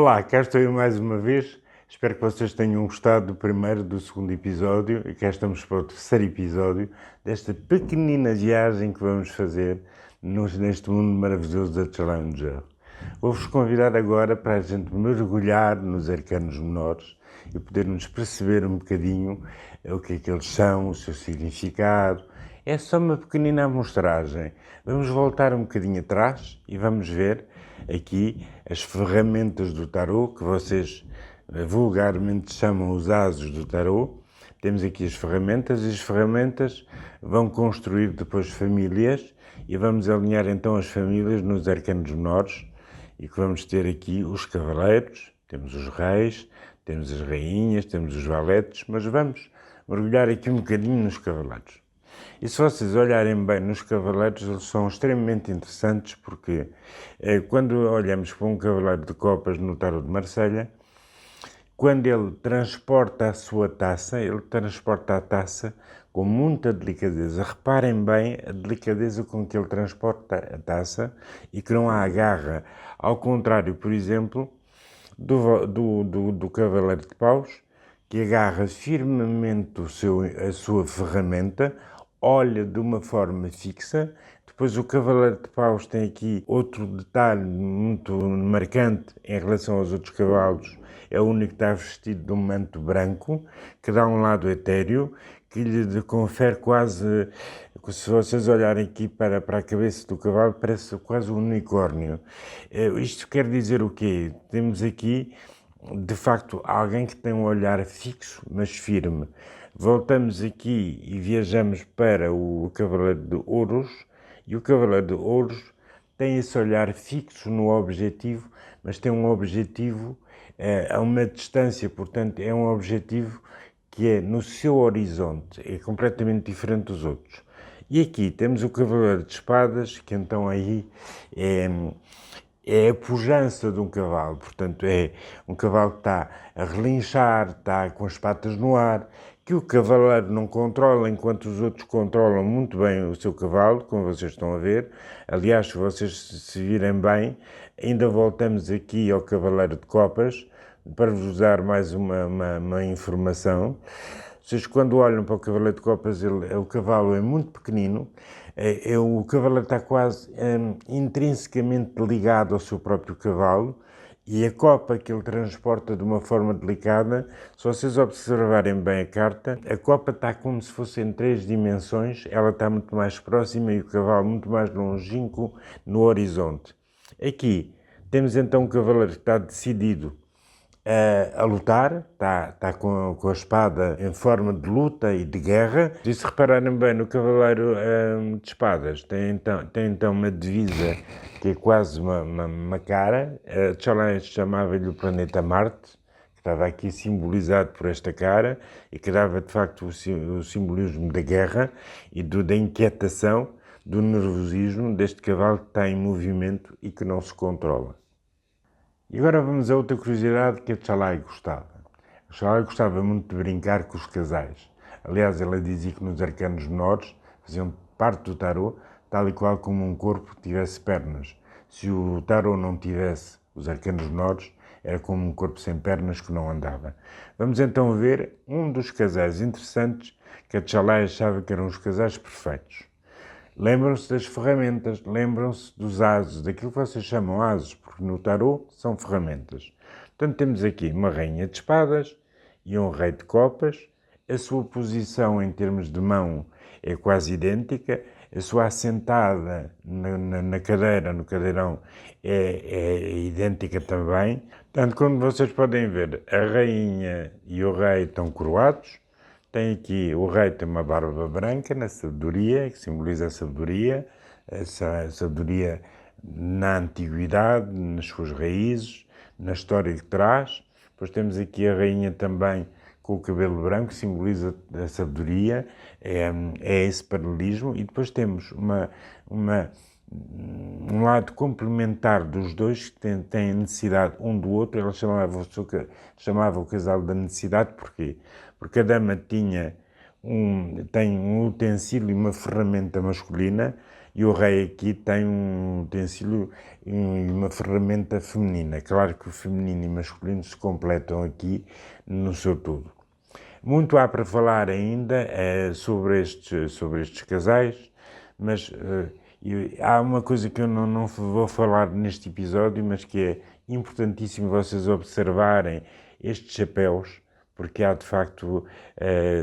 Olá, cá estou eu mais uma vez. Espero que vocês tenham gostado do primeiro, do segundo episódio e cá estamos para o terceiro episódio desta pequenina viagem que vamos fazer neste mundo maravilhoso da Challenger. Vou-vos convidar agora para a gente mergulhar nos arcanos menores e podermos perceber um bocadinho o que é que eles são, o seu significado. É só uma pequenina amostragem. Vamos voltar um bocadinho atrás e vamos ver aqui as ferramentas do tarot, que vocês vulgarmente chamam os ases do tarot. Temos aqui as ferramentas e as ferramentas vão construir depois famílias e vamos alinhar então as famílias nos arcanos menores e que vamos ter aqui os cavaleiros, temos os reis, temos as rainhas, temos os valetes, mas vamos mergulhar aqui um bocadinho nos cavaleiros. E se vocês olharem bem nos cavaleiros, eles são extremamente interessantes porque quando olhamos para um cavaleiro de copas no tarot de Marselha, quando ele transporta a sua taça, ele transporta a taça com muita delicadeza. Reparem bem a delicadeza com que ele transporta a taça e que não a agarra. Ao contrário, por exemplo, do cavaleiro de paus, que agarra firmemente a sua ferramenta, olha de uma forma fixa. Depois o cavaleiro de paus tem aqui outro detalhe muito marcante em relação aos outros cavalos. É o único que está vestido de um manto branco, que dá um lado etéreo, que lhe confere quase, se vocês olharem aqui para a cabeça do cavalo, parece quase um unicórnio. Isto quer dizer o quê? Temos aqui, de facto, alguém que tem um olhar fixo, mas firme. Voltamos aqui e viajamos para o Cavaleiro de Ouros, e o Cavaleiro de Ouros tem esse olhar fixo no objetivo, mas tem um objetivo a uma distância, portanto é um objetivo que é no seu horizonte, é completamente diferente dos outros. E aqui temos o Cavaleiro de Espadas, que então aí é a pujança de um cavalo, portanto é um cavalo que está a relinchar, está com as patas no ar, que o cavaleiro não controla, enquanto os outros controlam muito bem o seu cavalo, como vocês estão a ver. Aliás, se vocês se virem bem, ainda voltamos aqui ao Cavaleiro de Copas, para vos dar mais uma informação. Vocês quando olham para o Cavaleiro de Copas, o cavalo é muito pequenino, o cavaleiro está quase intrinsecamente ligado ao seu próprio cavalo, e a copa que ele transporta de uma forma delicada, se vocês observarem bem a carta, a copa está como se fosse em 3 dimensões, ela está muito mais próxima e o cavalo muito mais longínquo no horizonte. Aqui temos então um cavaleiro que está decidido a lutar, está com a espada em forma de luta e de guerra. E se repararem bem no Cavaleiro de Espadas, tem então uma divisa que é quase uma cara. Chalais chamava-lhe o planeta Marte, que estava aqui simbolizado por esta cara e que dava de facto o simbolismo da guerra e da inquietação, do nervosismo deste cavalo que está em movimento e que não se controla. E agora vamos a outra curiosidade que a Chalai gostava. A Chalai gostava muito de brincar com os casais. Aliás, ela dizia que nos arcanos menores faziam parte do tarot, tal e qual como um corpo tivesse pernas. Se o tarot não tivesse os arcanos menores, era como um corpo sem pernas que não andava. Vamos então ver um dos casais interessantes que a Chalai achava que eram os casais perfeitos. Lembram-se das ferramentas, lembram-se dos ases, daquilo que vocês chamam ases, porque no tarot são ferramentas. Portanto, temos aqui uma rainha de espadas e um rei de copas. A sua posição em termos de mão é quase idêntica. A sua assentada na cadeira, no cadeirão, é idêntica também. Portanto, como vocês podem ver, a rainha e o rei estão coroados. Tem aqui, o rei tem uma barba branca na sabedoria, que simboliza a sabedoria na antiguidade, nas suas raízes, na história que traz. Depois temos aqui a rainha também com o cabelo branco, que simboliza a sabedoria, é esse paralelismo. E depois temos um lado complementar dos dois que têm necessidade um do outro. Ela chamava o casal da necessidade, porquê? Porque a dama tem um utensílio e uma ferramenta masculina e o rei aqui tem um utensílio e uma ferramenta feminina. Claro que o feminino e o masculino se completam aqui no seu todo. Muito há para falar ainda sobre estes casais, mas há uma coisa que eu não vou falar neste episódio, mas que é importantíssimo vocês observarem estes chapéus, porque há de facto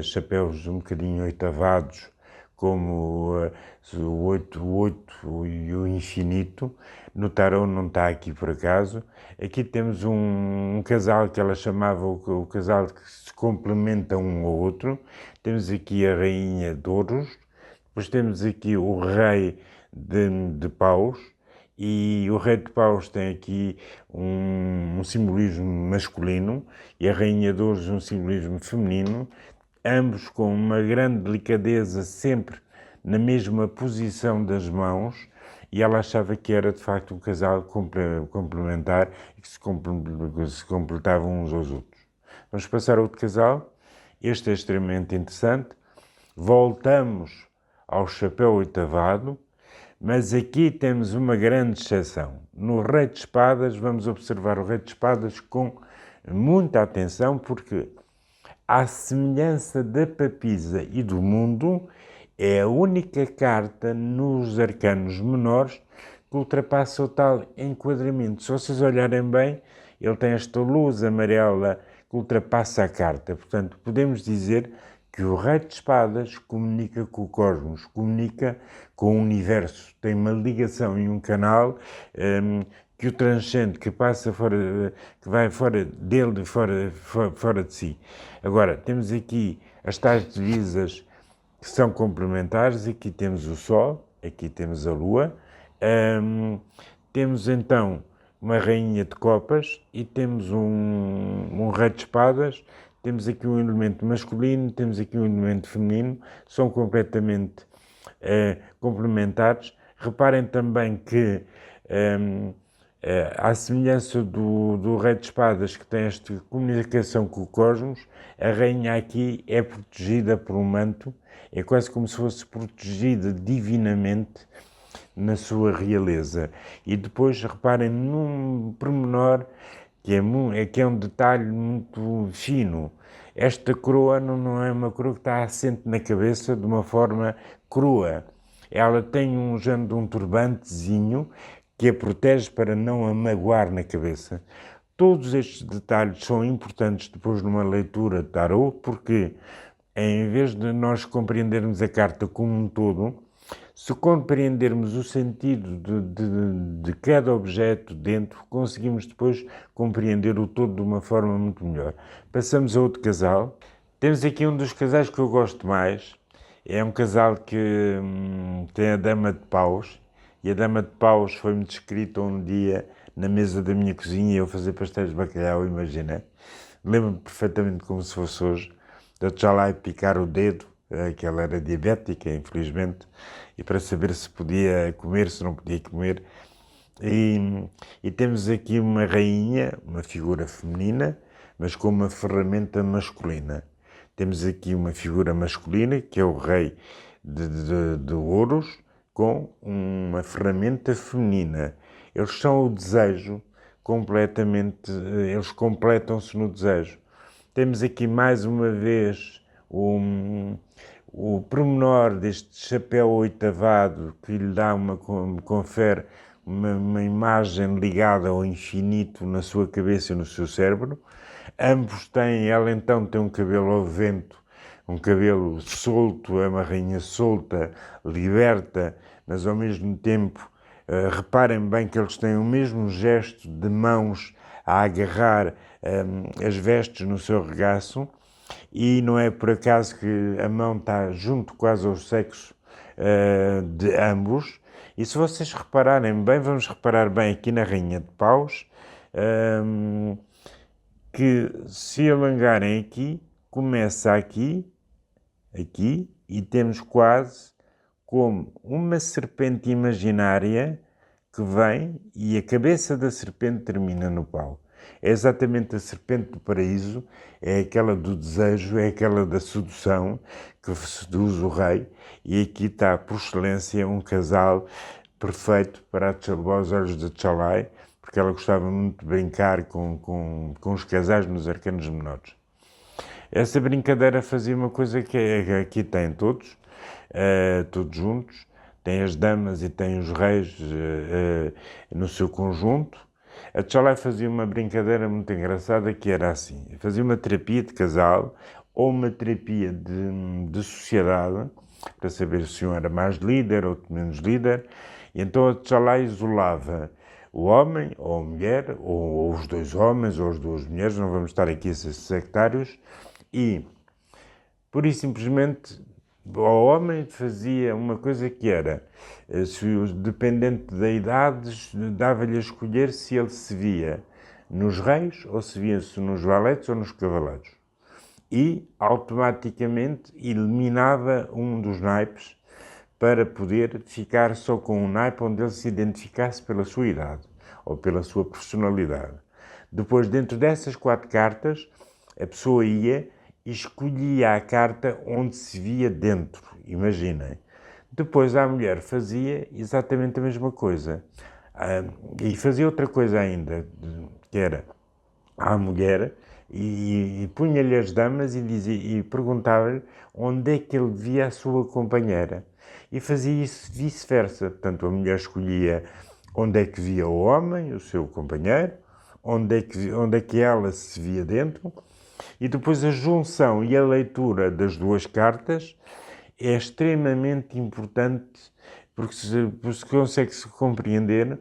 chapéus um bocadinho oitavados, como o 8 e o infinito. Notaram, não está aqui por acaso. Aqui temos um casal que ela chamava o casal que se complementa um ao outro. Temos aqui a rainha de ouros, depois temos aqui o rei de paus, e o rei de paus tem aqui um simbolismo masculino e a rainha de ouros um simbolismo feminino, ambos com uma grande delicadeza, sempre na mesma posição das mãos, e ela achava que era de facto um casal complementar e que se completavam uns aos outros. Vamos passar a outro casal. Este é extremamente interessante. Voltamos ao chapéu oitavado, mas aqui temos uma grande exceção. No rei de espadas, vamos observar o rei de espadas com muita atenção, porque à semelhança da papisa e do mundo, é a única carta nos arcanos menores que ultrapassa o tal enquadramento. Se vocês olharem bem, ele tem esta luz amarela que ultrapassa a carta. Portanto, podemos dizer que o rei de espadas comunica com o cosmos, comunica com o universo, tem uma ligação e um canal que o transcende, que passa fora, que vai fora dele, fora de si. Agora, temos aqui as tais divisas que são complementares. Aqui temos o Sol, aqui temos a Lua, temos então uma rainha de copas e temos um rei de espadas, temos aqui um elemento masculino, temos aqui um elemento feminino, são completamente complementares. Reparem também que à semelhança do rei de espadas, que tem esta comunicação com o cosmos, a rainha aqui é protegida por um manto, é quase como se fosse protegida divinamente na sua realeza. E depois reparem num pormenor que é um detalhe muito fino. Esta coroa não é uma coroa que está assente na cabeça de uma forma crua. Ela tem um género de um turbantezinho que a protege para não a magoar na cabeça. Todos estes detalhes são importantes depois numa leitura de tarot, porque em vez de nós compreendermos a carta como um todo, se compreendermos o sentido de cada objeto dentro, conseguimos depois compreender o todo de uma forma muito melhor. Passamos a outro casal. Temos aqui um dos casais que eu gosto mais. É um casal que tem a Dama de Paus. E a Dama de Paus foi-me descrita um dia na mesa da minha cozinha, eu fazer pastéis de bacalhau, imagina. Lembro-me perfeitamente como se fosse hoje. Eu já lá ia picar o dedo, que ela era diabética, infelizmente, e para saber se podia comer, se não podia comer. E temos aqui uma rainha, uma figura feminina, mas com uma ferramenta masculina. Temos aqui uma figura masculina, que é o rei de ouros, com uma ferramenta feminina. Eles são o desejo completamente, eles completam-se no desejo. Temos aqui mais uma vez o pormenor deste chapéu oitavado que lhe dá confere uma imagem ligada ao infinito na sua cabeça e no seu cérebro. Ambos têm, ela então tem um cabelo ao vento, um cabelo solto, é uma rainha solta, liberta, mas ao mesmo tempo, reparem bem que eles têm o mesmo gesto de mãos a agarrar as vestes no seu regaço, e não é por acaso que a mão está junto quase ao sexo de ambos. E se vocês repararem bem, vamos reparar bem aqui na rainha de paus, que se alongarem aqui, começa aqui, e temos quase como uma serpente imaginária que vem e a cabeça da serpente termina no pau. É exatamente a serpente do paraíso, é aquela do desejo, é aquela da sedução, que seduz o rei, e aqui está, por excelência, um casal perfeito para os olhos de Tchalai, porque ela gostava muito de brincar com os casais nos arcanos menores. Essa brincadeira fazia uma coisa que aqui tem todos, todos juntos, tem as damas e tem os reis no seu conjunto. A Tchalai fazia uma brincadeira muito engraçada que era assim, fazia uma terapia de casal ou uma terapia de sociedade, para saber se um era mais líder ou menos líder, e então a Tchalai isolava o homem ou a mulher, ou os dois homens ou as duas mulheres, não vamos estar aqui a ser sectários, e, pura e simplesmente, o homem fazia uma coisa que era, dependente da idade, dava-lhe a escolher se ele se via nos reis ou se via-se nos valetes ou nos cavaleiros. E, automaticamente, eliminava um dos naipes para poder ficar só com um naipe onde ele se identificasse pela sua idade ou pela sua personalidade. Depois, dentro dessas 4 cartas, a pessoa ia e escolhia a carta onde se via dentro, imaginem. Depois a mulher fazia exatamente a mesma coisa. E fazia outra coisa ainda, que era à mulher, e punha-lhe as damas e perguntava-lhe onde é que ele via a sua companheira. E fazia isso vice-versa. Portanto, a mulher escolhia onde é que via o homem, o seu companheiro, onde é que ela se via dentro, e depois a junção e a leitura das 2 cartas é extremamente importante, porque se consegue-se compreender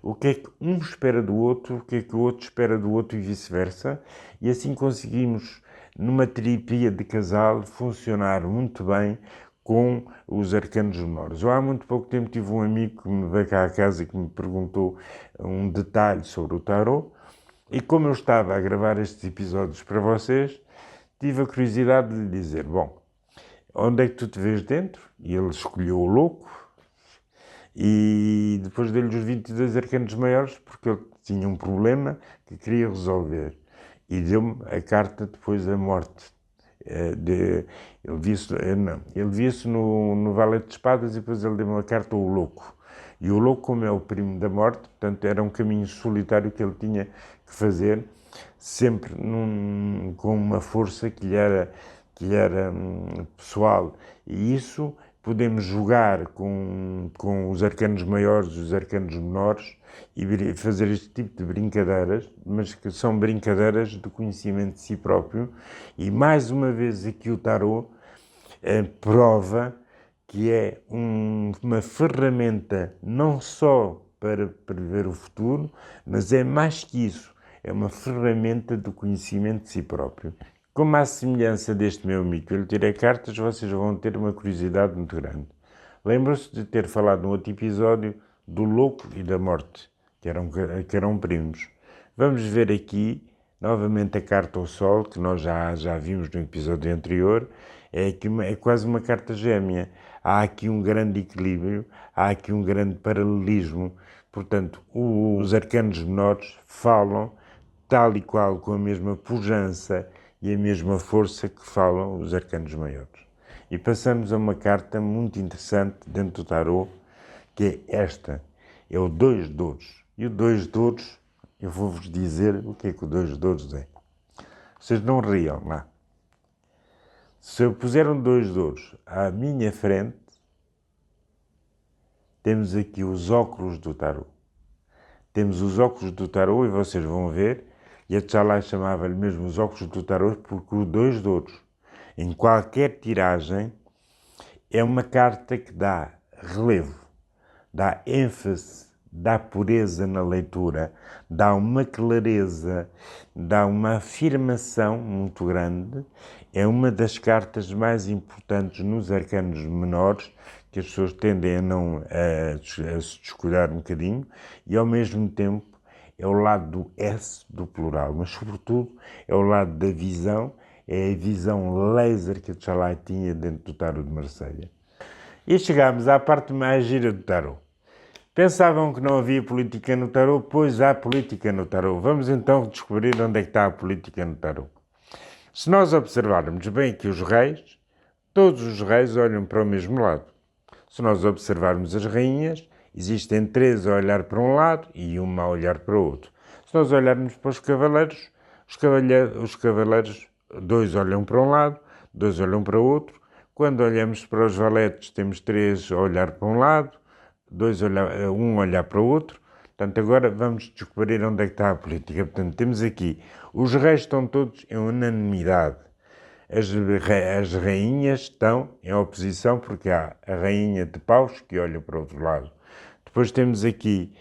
o que é que um espera do outro, o que é que o outro espera do outro e vice-versa, e assim conseguimos, numa terapia de casal, funcionar muito bem com os arcanos menores. Eu há muito pouco tempo tive um amigo que me veio cá à casa e que me perguntou um detalhe sobre o tarot, e como eu estava a gravar estes episódios para vocês, tive a curiosidade de lhe dizer, bom, onde é que tu te vês dentro? E ele escolheu o louco, e depois dei-lhe os 22 arcanos maiores, porque ele tinha um problema que queria resolver. E deu-me a carta depois da morte. Ele via-se no Valete de Espadas e depois ele deu-me a carta o louco. E o louco, como é o primo da morte, portanto era um caminho solitário que ele tinha que fazer, sempre com uma força que lhe era pessoal. E isso podemos jogar com os arcanos maiores e os arcanos menores e fazer este tipo de brincadeiras, mas que são brincadeiras de conhecimento de si próprio. E mais uma vez aqui o tarot prova que é uma ferramenta não só para prever o futuro, mas é mais que isso, é uma ferramenta de conhecimento de si próprio. Como à semelhança deste meu amigo que eu lhe tirei cartas, vocês vão ter uma curiosidade muito grande. Lembram-se de ter falado no outro episódio do louco e da morte, que eram primos. Vamos ver aqui novamente a carta ao Sol, que nós já vimos no episódio anterior, é quase uma carta gêmea. Há aqui um grande equilíbrio, há aqui um grande paralelismo. Portanto, os arcanos menores falam tal e qual com a mesma pujança e a mesma força que falam os arcanos maiores. E passamos a uma carta muito interessante dentro do tarot, que é esta, é o 2 de ouros. E o 2 de ouros, eu vou-vos dizer o que é que o 2 de ouros é. Vocês não riam lá. Se eu puser um 2 de ouros à minha frente, temos aqui os óculos do tarot. Temos os óculos do tarot e vocês vão ver, e a Tchalai chamava-lhe mesmo os óculos do tarot porque o 2 de ouros, em qualquer tiragem, é uma carta que dá relevo, dá ênfase, dá pureza na leitura, dá uma clareza, dá uma afirmação muito grande. É uma das cartas mais importantes nos arcanos menores, que as pessoas tendem a se descuidar um bocadinho, e ao mesmo tempo é o lado do S do plural, mas sobretudo é o lado da visão, é a visão laser que a Tchalai tinha dentro do tarot de Marselha. E chegámos à parte mais gira do tarot. Pensavam que não havia política no tarot? Pois há política no tarot. Vamos então descobrir onde é que está a política no tarot. Se nós observarmos bem aqui os reis, todos os reis olham para o mesmo lado. Se nós observarmos as rainhas, existem 3 a olhar para um lado e uma a olhar para o outro. Se nós olharmos para os cavaleiros, 2 olham para um lado, 2 olham para o outro. Quando olhamos para os valetes, temos 3 a olhar para um lado, um a olhar para o outro. Portanto, agora vamos descobrir onde é que está a política. Portanto, temos aqui, os reis estão todos em unanimidade. As rainhas estão em oposição porque há a rainha de paus que olha para o outro lado. Depois temos aqui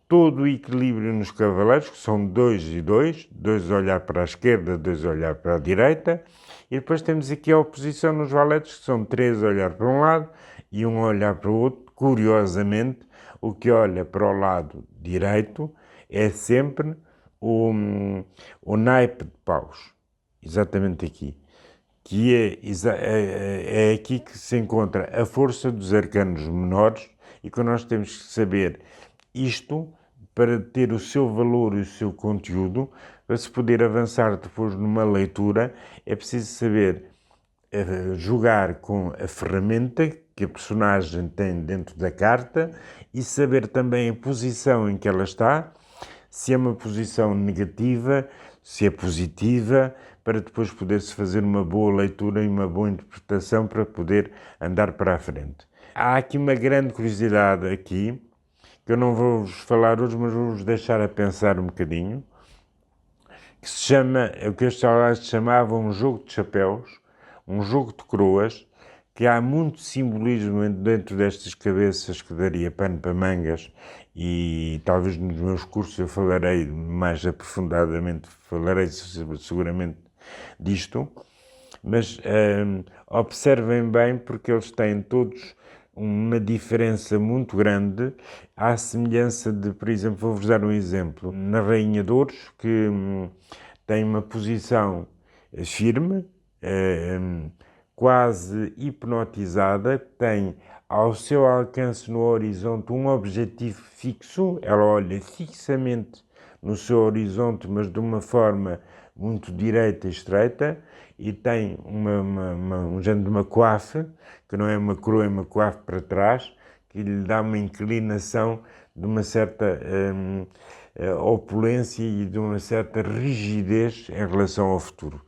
todo o equilíbrio nos cavaleiros, que são 2 e 2, 2 a olhar para a esquerda, 2 a olhar para a direita. E depois temos aqui a oposição nos valetes, que são 3 a olhar para um lado e um a olhar para o outro. Curiosamente, o que olha para o lado direito é sempre o naipe de paus, exatamente aqui, que é aqui que se encontra a força dos arcanos menores e que nós temos que saber isto para ter o seu valor e o seu conteúdo, para se poder avançar depois numa leitura, é preciso saber jogar com a ferramenta que a personagem tem dentro da carta e saber também a posição em que ela está, se é uma posição negativa, se é positiva, para depois poder-se fazer uma boa leitura e uma boa interpretação para poder andar para a frente. Há aqui uma grande curiosidade aqui, que eu não vou-vos falar hoje, mas vou-vos deixar a pensar um bocadinho, que se chama, o que estes autores chamavam um jogo de chapéus, um jogo de coroas, que há muito simbolismo dentro destas cabeças que daria pano para mangas e talvez nos meus cursos eu falarei mais aprofundadamente, falarei seguramente disto, mas observem bem porque eles têm todos uma diferença muito grande à semelhança de, por exemplo, vou-vos dar um exemplo, na Rainha de Ouros, que tem uma posição firme, quase hipnotizada, tem ao seu alcance no horizonte um objetivo fixo, ela olha fixamente no seu horizonte, mas de uma forma muito direita e estreita, e tem um género de uma coafe, que não é uma coroa, é uma coafe para trás, que lhe dá uma inclinação de uma certa opulência e de uma certa rigidez em relação ao futuro.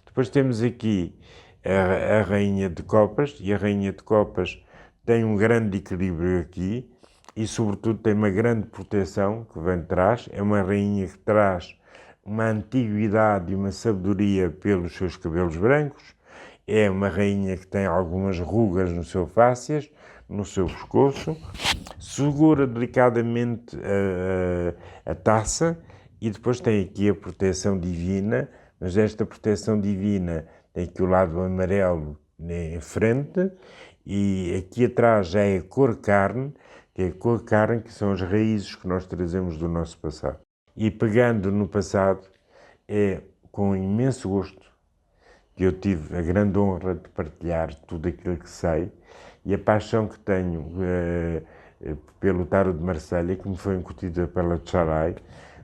Depois temos aqui a Rainha de Copas, e a Rainha de Copas tem um grande equilíbrio aqui, e sobretudo tem uma grande proteção que vem de trás, é uma rainha que traz uma antiguidade e uma sabedoria pelos seus cabelos brancos, é uma rainha que tem algumas rugas no seu fácias, no seu pescoço, segura delicadamente a taça e depois tem aqui a proteção divina, mas esta proteção divina tem aqui o lado amarelo em frente e aqui atrás já é a cor carne, que é a cor carne que são as raízes que nós trazemos do nosso passado. E pegando no passado, é com imenso gosto que eu tive a grande honra de partilhar tudo aquilo que sei e a paixão que tenho pelo Tarot de Marselha, que me foi incutida pela Tcharai,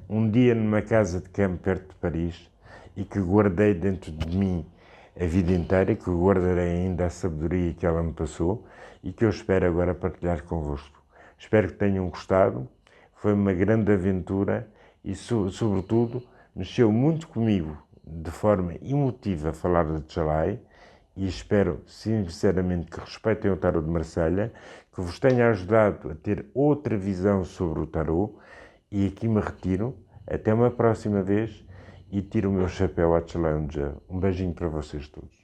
um dia numa casa de campo perto de Paris e que guardei dentro de mim a vida inteira, que guardarei ainda a sabedoria que ela me passou e que eu espero agora partilhar convosco. Espero que tenham gostado, foi uma grande aventura e, sobretudo, mexeu muito comigo de forma emotiva falar de Tcharai e espero sinceramente que respeitem o Tarot de Marselha, que vos tenha ajudado a ter outra visão sobre o Tarot e aqui me retiro. Até uma próxima vez e tiro o meu chapéu à Tcharai. Um beijinho para vocês todos.